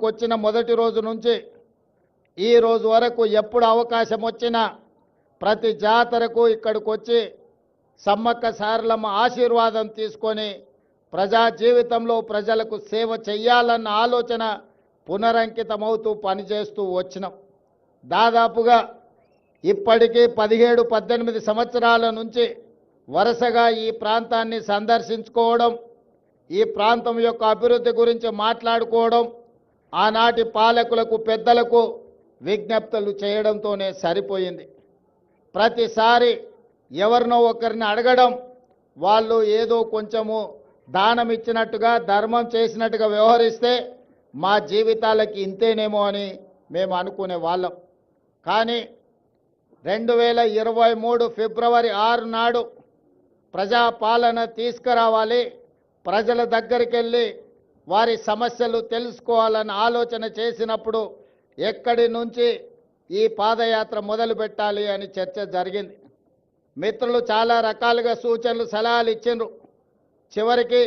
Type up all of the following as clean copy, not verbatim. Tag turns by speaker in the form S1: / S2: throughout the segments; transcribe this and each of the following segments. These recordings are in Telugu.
S1: వచ్చిన మొదటి రోజు నుంచి ఈ రోజు వరకు ఎప్పుడు అవకాశం వచ్చినా ప్రతి జాతరకు ఇక్కడికి వచ్చి సమ్మక్క సారలమ్మ ఆశీర్వాదం తీసుకొని ప్రజా జీవితంలో ప్రజలకు సేవ చేయాలన్న ఆలోచన పునరంకితమవుతూ పనిచేస్తూ వచ్చినాం. దాదాపుగా ఇప్పటికీ 17-18 సంవత్సరాల నుంచి వరుసగా ఈ ప్రాంతాన్ని సందర్శించుకోవడం, ఈ ప్రాంతం యొక్క అభివృద్ధి గురించి మాట్లాడుకోవడం, ఆనాటి పాలకులకు పెద్దలకు విజ్ఞప్తులు చేయడంతోనే సరిపోయింది. ప్రతిసారి ఎవరినో ఒకరిని అడగడం, వాళ్ళు ఏదో కొంచెము దానం ఇచ్చినట్టుగా ధర్మం చేసినట్టుగా వ్యవహరిస్తే మా జీవితాలకి ఇంతేనేమో అని మేము అనుకునే వాళ్ళం. కానీ 2023 ఫిబ్రవరి 6 నాడు ప్రజాపాలన తీసుకురావాలి, ప్రజల దగ్గరికి వెళ్ళి వారి సమస్యలు తెలుసుకోవాలని ఆలోచన చేసినప్పుడు ఎక్కడి నుంచి ఈ పాదయాత్ర మొదలు పెట్టాలి అని చర్చ జరిగింది. మిత్రులు చాలా రకాలుగా సూచనలు సలహాలు ఇచ్చిండ్రు. చివరికి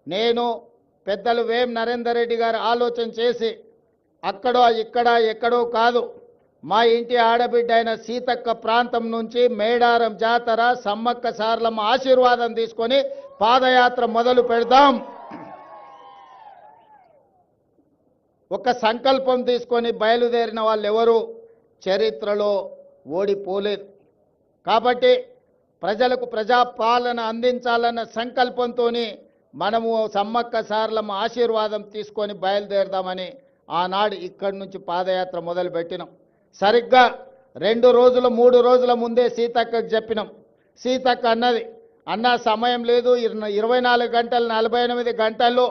S1: నేను పెద్దలు వేం నరేందర్ రెడ్డి గారు ఆలోచన చేసి అక్కడో ఇక్కడ ఎక్కడో కాదు, మా ఇంటి ఆడబిడ్డ అయిన సీతక్క ప్రాంతం నుంచి మేడారం జాతర సమ్మక్క సారలమ్మ ఆశీర్వాదం తీసుకొని పాదయాత్ర మొదలు పెడదాం. ఒక సంకల్పం తీసుకొని బయలుదేరిన వాళ్ళు ఎవరు చరిత్రలో ఓడిపోలేదు. కాబట్టి ప్రజలకు ప్రజాపాలన అందించాలన్న సంకల్పంతో మనము సమ్మక్క సారలమ్మ ఆశీర్వాదం తీసుకొని బయలుదేరదామని ఆనాడు ఇక్కడి నుంచి పాదయాత్ర మొదలుపెట్టినాం. సరిగ్గా 2 రోజులు 3 రోజుల ముందే సీతక్కకు చెప్పినాం. సీతక్క అన్నది, అన్న సమయం లేదు, 24 గంటలు 48 గంటల్లో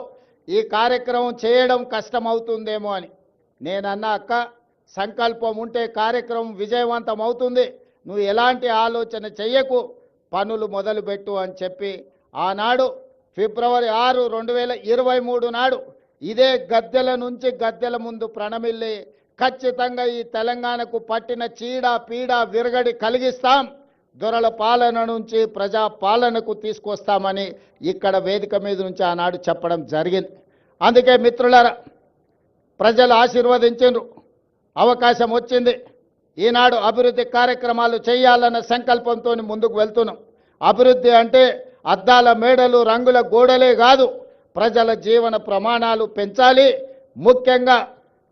S1: ఈ కార్యక్రమం చేయడం కష్టమవుతుందేమో అని. నేనన్నా, అక్క సంకల్పం ఉంటే కార్యక్రమం విజయవంతం అవుతుంది, నువ్వు ఎలాంటి ఆలోచన చెయ్యకు, పనులు మొదలుపెట్టు అని చెప్పి ఆనాడు ఫిబ్రవరి 6, 2023 నాడు ఇదే గద్దెల నుంచి గద్దెల ముందు ప్రణమిల్లి ఖచ్చితంగా ఈ తెలంగాణకు పట్టిన చీడ పీడ విరగడి కలిగిస్తాం, దొరల పాలన నుంచి ప్రజా పాలనకు తీసుకొస్తామని ఇక్కడ వేదిక మీద నుంచి ఆనాడు చెప్పడం జరిగింది. అందుకే మిత్రులారా, ప్రజలు ఆశీర్వదించారు, అవకాశం వచ్చింది. ఈనాడు అభివృద్ధి కార్యక్రమాలు చేయాలన్న సంకల్పంతో ముందుకు వెళ్తున్నాం. అభివృద్ధి అంటే అద్దాల మేడలు రంగుల గోడలే కాదు, ప్రజల జీవన ప్రమాణాలు పెంచాలి. ముఖ్యంగా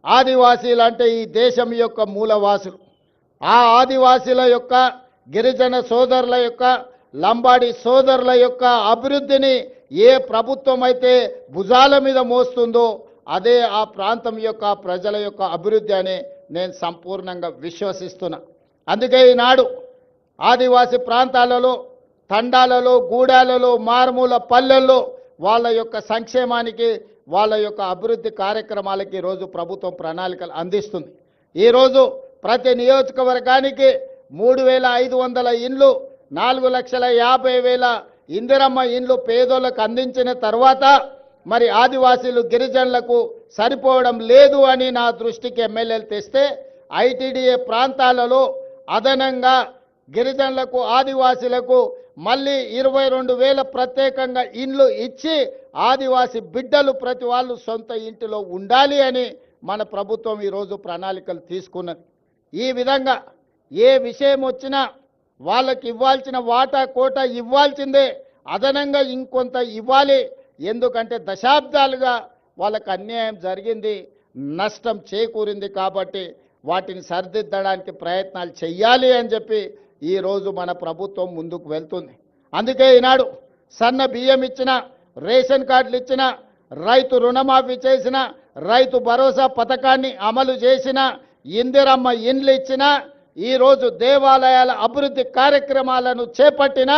S1: ఆదివాసీలు అంటే ఈ దేశం యొక్క మూలవాసులు. ఆ ఆదివాసీల యొక్క గిరిజన సోదరుల యొక్క లంబాడి సోదరుల యొక్క అభివృద్ధిని ఏ ప్రభుత్వం అయితే భుజాల మీద మోస్తుందో అదే ఆ ప్రాంతం యొక్క ప్రజల యొక్క అభివృద్ధి అని నేను సంపూర్ణంగా విశ్వసిస్తున్నా. అందుకే ఈనాడు ఆదివాసీ ప్రాంతాలలో, తండాలలో, గూడాలలో, మారుమూల పల్లెల్లో వాళ్ళ యొక్క సంక్షేమానికి, వాళ్ళ యొక్క అభివృద్ధి కార్యక్రమాలకి ఈరోజు ప్రభుత్వం ప్రణాళికలు అందిస్తుంది. ఈరోజు ప్రతి నియోజకవర్గానికి 3,500 ఇండ్లు, 4,50,000 ఇందిరమ్మ ఇండ్లు పేదోళ్ళకు అందించిన తర్వాత మరి ఆదివాసీలు గిరిజనులకు సరిపోవడం లేదు అని నా దృష్టికి ఎమ్మెల్యేలు తెస్తే ఐటీడీఏ ప్రాంతాలలో అదనంగా గిరిజనులకు ఆదివాసీలకు మళ్ళీ 22,000 ప్రత్యేకంగా ఇండ్లు ఇచ్చి ఆదివాసీ బిడ్డలు ప్రతి వాళ్ళు సొంత ఇంటిలో ఉండాలి అని మన ప్రభుత్వం ఈరోజు ప్రణాళికలు తీసుకున్నది. ఈ విధంగా ఏ విషయం వచ్చినా వాళ్ళకి ఇవ్వాల్సిన వాటా కోట ఇవ్వాల్సిందే, అదనంగా ఇంకొంత ఇవ్వాలి. ఎందుకంటే దశాబ్దాలుగా వాళ్ళకు అన్యాయం జరిగింది, నష్టం చేకూరింది. కాబట్టి వాటిని సరిదిద్దడానికి ప్రయత్నాలు చెయ్యాలి అని చెప్పి ఈరోజు మన ప్రభుత్వం ముందుకు వెళ్తుంది. అందుకే ఈనాడు సన్న బియ్యం ఇచ్చిన, రేషన్ కార్డులు ఇచ్చిన, రైతు రుణమాఫీ చేసిన, రైతు భరోసా పథకాన్ని అమలు చేసిన, ఇందిరమ్మ ఇండ్లు ఇచ్చిన, ఈరోజు దేవాలయాల అభివృద్ధి కార్యక్రమాలను చేపట్టిన,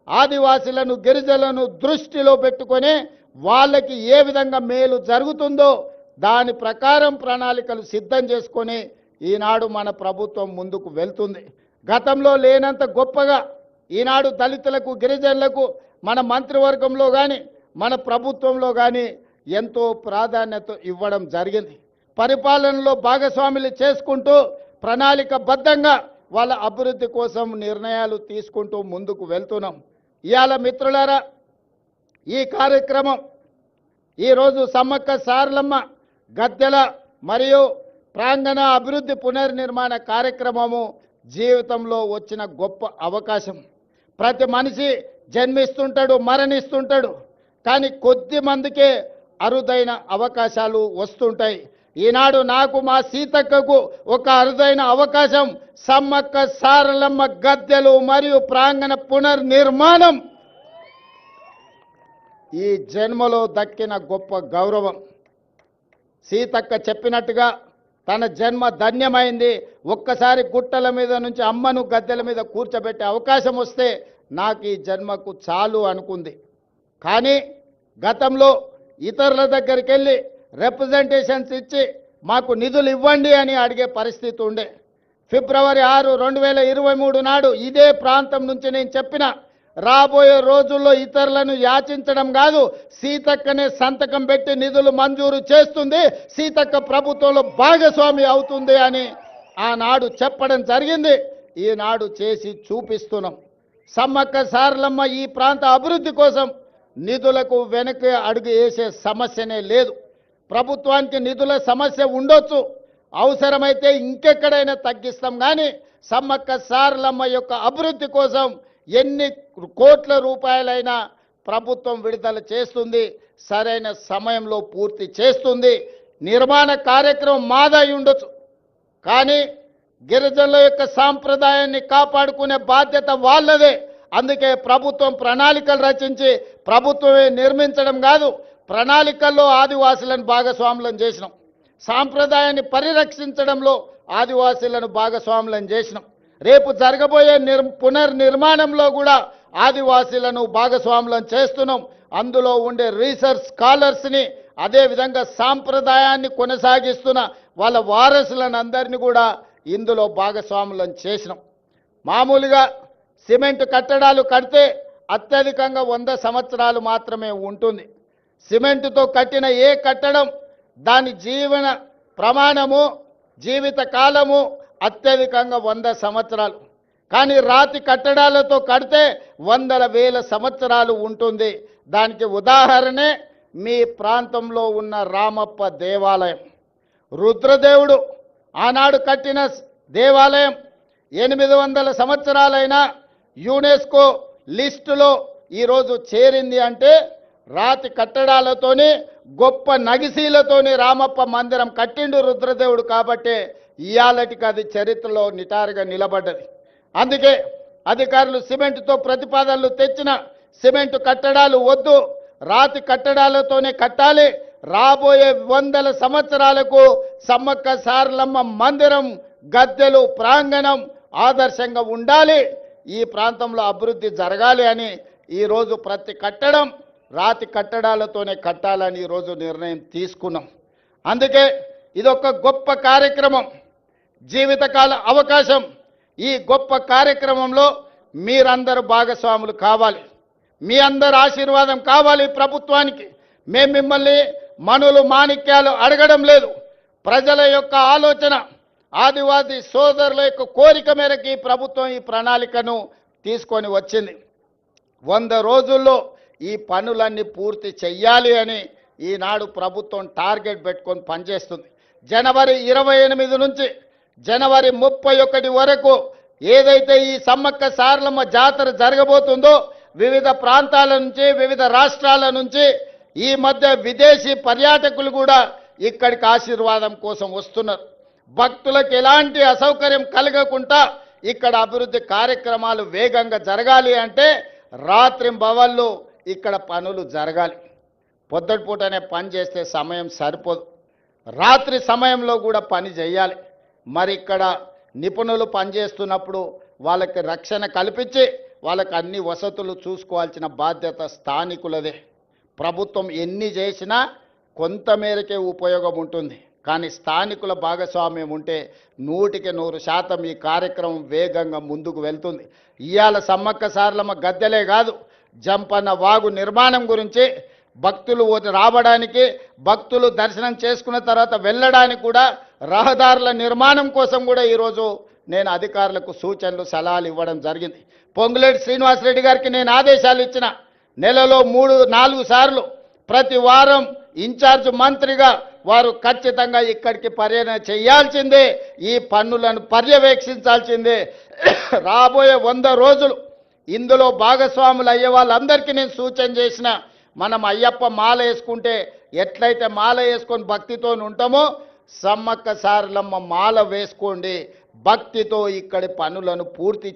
S1: ఆదివాసీలను గిరిజనులను దృష్టిలో పెట్టుకొని వాళ్ళకి ఏ విధంగా మేలు జరుగుతుందో దాని ప్రకారం ప్రణాళికలు సిద్ధం చేసుకొని ఈనాడు మన ప్రభుత్వం ముందుకు వెళ్తుంది. గతంలో లేనంత గొప్పగా ఈనాడు దళితులకు, గిరిజనులకు మన మంత్రివర్గంలో కానీ మన ప్రభుత్వంలో కానీ ఎంతో ప్రాధాన్యత ఇవ్వడం జరిగింది. పరిపాలనలో భాగస్వాములు చేసుకుంటూ ప్రణాళికబద్ధంగా వాళ్ళ అభివృద్ధి కోసం నిర్ణయాలు తీసుకుంటూ ముందుకు వెళ్తున్నాం. ఇవాళ మిత్రులారా, ఈ కార్యక్రమం ఈరోజు సమ్మక్క సారలమ్మ గద్దెల మరియు ప్రాంగణ అభివృద్ధి పునర్నిర్మాణ కార్యక్రమము జీవితంలో వచ్చిన గొప్ప అవకాశం. ప్రతి మనిషి జన్మిస్తుంటాడు, మరణిస్తుంటాడు, కానీ కొద్ది మందికే అరుదైన అవకాశాలు వస్తుంటాయి. ఈనాడు నాకు మా సీతక్కకు ఒక అరుదైన అవకాశం, సమ్మక్క సారలమ్మ గద్దెలు మరియు ప్రాంగణ పునర్నిర్మాణం. ఈ జన్మలో దక్కిన గొప్ప గౌరవం. సీతక్క చెప్పినట్టుగా తన జన్మ ధన్యమైంది. ఒక్కసారి గుట్టల మీద నుంచి అమ్మను గద్దెల మీద కూర్చోబెట్టే అవకాశం వస్తే నాకు ఈ జన్మకు చాలు అనుకుంది. కానీ గతంలో ఇతరుల దగ్గరికి వెళ్ళి రిప్రజెంటేషన్స్ ఇచ్చి మాకు నిధులు ఇవ్వండి అని అడిగే పరిస్థితి ఉండే. ఫిబ్రవరి 6, 2023 నాడు ఇదే ప్రాంతం నుంచి నేను చెప్పిన, రాబోయే రోజుల్లో ఇతరులను యాచించడం కాదు, సీతక్కనే సంతకం పెట్టి నిధులు మంజూరు చేస్తుంది, సీతక్క ప్రభుత్వంలో భాగస్వామి అవుతుంది అని ఆనాడు చెప్పడం జరిగింది. ఈనాడు చేసి చూపిస్తున్నాం. సమ్మక్క సారలమ్మ ఈ ప్రాంత అభివృద్ధి కోసం నిధులకు వెనక్కి అడుగు వేసే సమస్యనే లేదు. ప్రభుత్వానికి నిధుల సమస్య ఉండొచ్చు, అవసరమైతే ఇంకెక్కడైనా తగ్గిస్తాం, కానీ సమ్మక్క సారలమ్మ యొక్క అభివృద్ధి కోసం ఎన్ని కోట్ల రూపాయలైనా ప్రభుత్వం విడుదల చేస్తుంది, సరైన సమయంలో పూర్తి చేస్తుంది. నిర్మాణ కార్యక్రమం మాదై ఉండొచ్చు, కానీ గిరిజనుల యొక్క సాంప్రదాయాన్ని కాపాడుకునే బాధ్యత వాళ్ళదే. అందుకే ప్రభుత్వం ప్రణాళికలు రచించి ప్రభుత్వమే నిర్మించడం కాదు, ప్రణాళికల్లో ఆదివాసులను భాగస్వాములను చేసినాం. సాంప్రదాయాన్ని పరిరక్షించడంలో ఆదివాసులను భాగస్వాములను చేసినాం. రేపు జరగబోయే పునర్నిర్మాణంలో కూడా ఆదివాసీలను భాగస్వాములను చేస్తున్నాం. అందులో ఉండే రీసెర్చ్ స్కాలర్స్ని, అదేవిధంగా సాంప్రదాయాన్ని కొనసాగిస్తున్న వాళ్ళ వారసులను అందరినీ కూడా ఇందులో భాగస్వాములను చేసినాం. మామూలుగా సిమెంట్ కట్టడాలు కడితే అత్యధికంగా 100 సంవత్సరాలు మాత్రమే ఉంటుంది. సిమెంటుతో కట్టిన ఏ కట్టడం దాని జీవన ప్రమాణము, జీవిత కాలము అత్యధికంగా 100 సంవత్సరాలు. కానీ రాతి కట్టడాలతో కడితే వందల వేల సంవత్సరాలు ఉంటుంది. దానికి ఉదాహరణే మీ ప్రాంతంలో ఉన్న రామప్ప దేవాలయం. రుద్రదేవుడు ఆనాడు కట్టిన దేవాలయం 800 సంవత్సరాలైనా యునెస్కో లిస్టులో ఈరోజు చేరింది అంటే రాతి కట్టడాలతోని, గొప్ప నగిశీలతోని రామప్ప మందిరం కట్టిండు రుద్రదేవుడు. కాబట్టి ఇయాలటికి అది చరిత్రలో నిటారుగా నిలబడ్డది. అందుకే అధికారులు సిమెంటుతో ప్రతిపాదనలు తెచ్చిన సిమెంటు కట్టడాలు వద్దు, రాతి కట్టడాలతోనే కట్టాలి. రాబోయే 100 సంవత్సరాలకు సమ్మక్క సారలమ్మ మందిరం, గద్దెలు, ప్రాంగణం ఆదర్శంగా ఉండాలి, ఈ ప్రాంతంలో అభివృద్ధి జరగాలి అని ఈరోజు ప్రతి కట్టడం రాతి కట్టడాలతోనే కట్టాలని ఈరోజు నిర్ణయం తీసుకున్నాం. అందుకే ఇదొక గొప్ప కార్యక్రమం, జీవితకాల అవకాశం. ఈ గొప్ప కార్యక్రమంలో మీరందరూ భాగస్వాములు కావాలి, మీ అందరి ఆశీర్వాదం కావాలి ప్రభుత్వానికి. మేము మిమ్మల్ని మనులు మాణిక్యాలు అడగడం లేదు. ప్రజల యొక్క ఆలోచన, ఆదివాసీ సోదరుల యొక్క కోరిక మేరకు ఈ ప్రభుత్వం ఈ ప్రణాళికను తీసుకొని వచ్చింది. 100 రోజుల్లో ఈ పనులన్నీ పూర్తి చెయ్యాలి అని ఈనాడు ప్రభుత్వం టార్గెట్ పెట్టుకొని పనిచేస్తుంది. జనవరి 28 నుంచి జనవరి 31 వరకు ఏదైతే ఈ సమ్మక్క సారలమ్మ జాతర జరగబోతుందో, వివిధ ప్రాంతాల నుంచి, వివిధ రాష్ట్రాల నుంచి ఈ మధ్య విదేశీ పర్యాటకులు కూడా ఇక్కడికి ఆశీర్వాదం కోసం వస్తున్నారు. భక్తులకు ఎలాంటి అసౌకర్యం కలగకుండా ఇక్కడ అభివృద్ధి కార్యక్రమాలు వేగంగా జరగాలి అంటే రాత్రింబవళ్ళు ఇక్కడ పనులు జరగాలి. పొద్దుటిపూటనే పని చేస్తే సమయం సరిపోదు, రాత్రి సమయంలో కూడా పని చేయాలి. మరి ఇక్కడ నిపుణులు పనిచేస్తున్నప్పుడు వాళ్ళకి రక్షణ కల్పించి వాళ్ళకి అన్ని వసతులు చూసుకోవాల్సిన బాధ్యత స్థానికులదే. ప్రభుత్వం ఎన్ని చేసినా కొంతమేరకే ఉపయోగం ఉంటుంది, కానీ స్థానికుల భాగస్వామ్యం ఉంటే 100% ఈ కార్యక్రమం వేగంగా ముందుకు వెళ్తుంది. ఇవాళ సమ్మక్క సారలమ్మ గద్దెలే కాదు, జంపన్న వాగు నిర్మాణం గురించి, భక్తులు రావడానికి, భక్తులు దర్శనం చేసుకున్న తర్వాత వెళ్ళడానికి కూడా రహదారుల నిర్మాణం కోసం కూడా ఈరోజు నేను అధికారులకు సూచనలు, సలహాలు ఇవ్వడం జరిగింది. పొంగులేటి శ్రీనివాసరెడ్డి గారికి నేను ఆదేశాలు ఇచ్చిన, నెలలో 3-4 సార్లు ప్రతి వారం ఇన్ఛార్జ్ మంత్రిగా వారు ఖచ్చితంగా ఇక్కడికి పర్యటన చేయాల్సిందే, ఈ పన్నులను పర్యవేక్షించాల్సిందే. రాబోయే 100 రోజులు ఇందులో భాగస్వాములు అయ్యే వాళ్ళందరికీ నేను సూచన చేసిన, మనం అయ్యప్ప మాల వేసుకుంటే ఎట్లయితే మాల వేసుకొని భక్తితో ఉంటామో సమ్మక్క సారలమ్మ మాల వేసుకోండి, భక్తితో ఇక్కడి పనులను పూర్తి